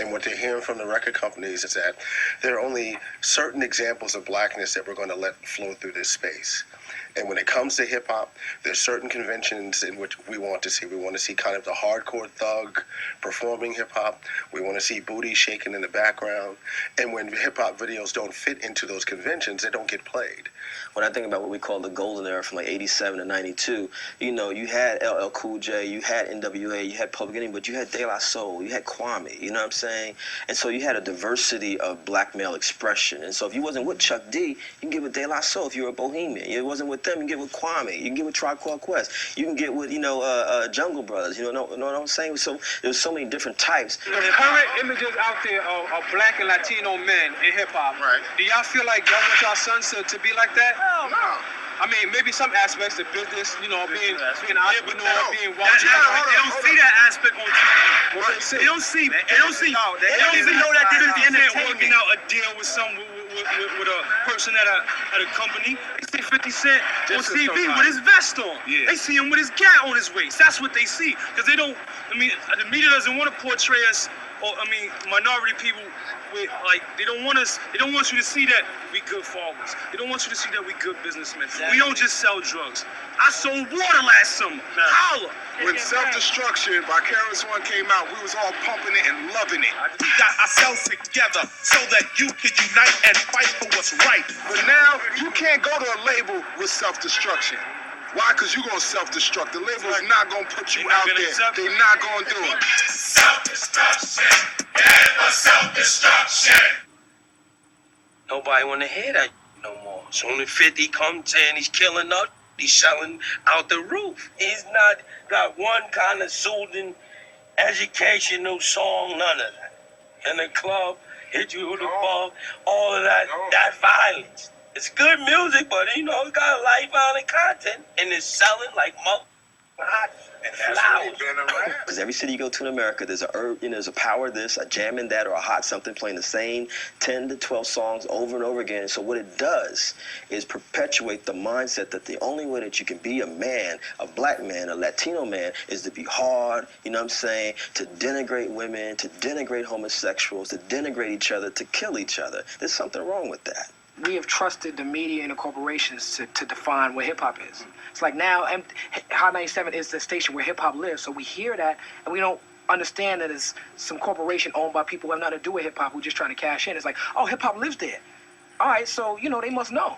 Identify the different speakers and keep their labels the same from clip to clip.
Speaker 1: And what they're hearing from the record companies is that there are only certain examples of blackness that we're going to let flow through this space. And when it comes to hip hop, there's certain conventions in which we want to see. We want to see kind of the hardcore thug performing hip hop. We want to see booty shaking in the background. And when hip hop videos don't fit into those conventions, they don't get played.
Speaker 2: When I think about what we call the golden era from like 87 to 92, you know, you had LL Cool J, you had NWA, you had Public Enemy, but you had De La Soul, you had Kwame, you know what I'm saying? And so you had a diversity of black male expression. And so if you wasn't with Chuck D, you can get with De La Soul if you were a bohemian. If it wasn't with them, you can get with Kwame, you can get with Tribe Called Quest, you can get with, you know, Jungle Brothers, you know what I'm saying? So there's so many different types.
Speaker 3: The current images out there of black and Latino men in hip-hop, right. Do y'all feel like y'all want y'all sons to be like that?
Speaker 4: Hell no.
Speaker 3: I mean, maybe some aspects of business, you know, being an entrepreneur, being wealthy.
Speaker 4: They don't see that aspect on TV. They don't see. They don't even know that this is the entertainment. Working out a deal with with a person at a company. They see 50 Cent on TV with his vest on. Yeah. They see him with his gat on his waist. That's what they see. Because they don't. I mean, the media doesn't want to portray us. Or minority people with they don't want us. They don't want you to see that we good fathers. They don't want you to see that we good businessmen. Exactly. We don't just sell drugs. I sold water last summer. Holla.
Speaker 5: When Self-Destruction by KRS-One came out, we was all pumping it and loving it.
Speaker 6: We got ourselves together so that you can unite and fight for what's right.
Speaker 5: But now you can't go to a label with Self-Destruction. Why? Because you're going to self-destruct. The label is not going to put you out there. They're not going to do it.
Speaker 6: Self-destruction. Never self-destruction.
Speaker 7: Nobody want to hear that no more. Soon as 50 comes in, he's killing us. He's selling out the roof. He's not got one kind of soothing, educational song, none of that. In the club, hit you with the ball, all of that, that violence. It's good music, but you know, it's got a life-violent content, and it's selling like hot flowers.
Speaker 2: Because every city you go to in America, there's there's a power this, a jam in that, or a hot something playing the same 10 to 12 songs over and over again. So what it does is perpetuate the mindset that the only way that you can be a man, a black man, a Latino man, is to be hard, you know what I'm saying, to denigrate women, to denigrate homosexuals, to denigrate each other, to kill each other. There's something wrong with that.
Speaker 8: We have trusted the media and the corporations to define what hip-hop is. It's like now, Hot 97 is the station where hip-hop lives, so we hear that, and we don't understand that it's some corporation owned by people who have nothing to do with hip-hop who just trying to cash in. It's like, oh, hip-hop lives there. All right, so, you know, they must know.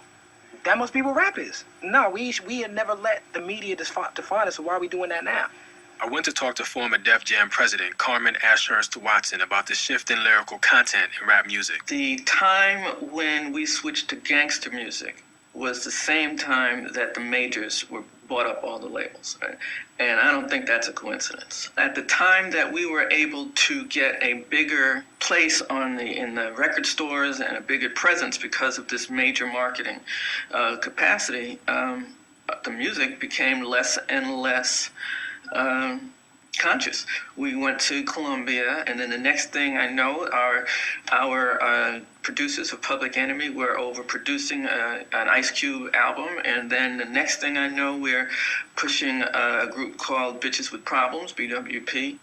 Speaker 8: That must be what rap is. No, we had never let the media define us, so why are we doing that now?
Speaker 3: I went to talk to former Def Jam president Carmen Ashurst Watson about the shift in lyrical content in rap music.
Speaker 9: The time when we switched to gangster music was the same time that the majors bought up all the labels, right? And I don't think that's a coincidence. At the time that we were able to get a bigger place in the record stores and a bigger presence because of this major marketing capacity, the music became less and less conscious. We went to Columbia, and then the next thing I know, our producers of Public Enemy were overproducing an Ice Cube album, and then the next thing I know, we're pushing a group called Bitches with Problems, BWP.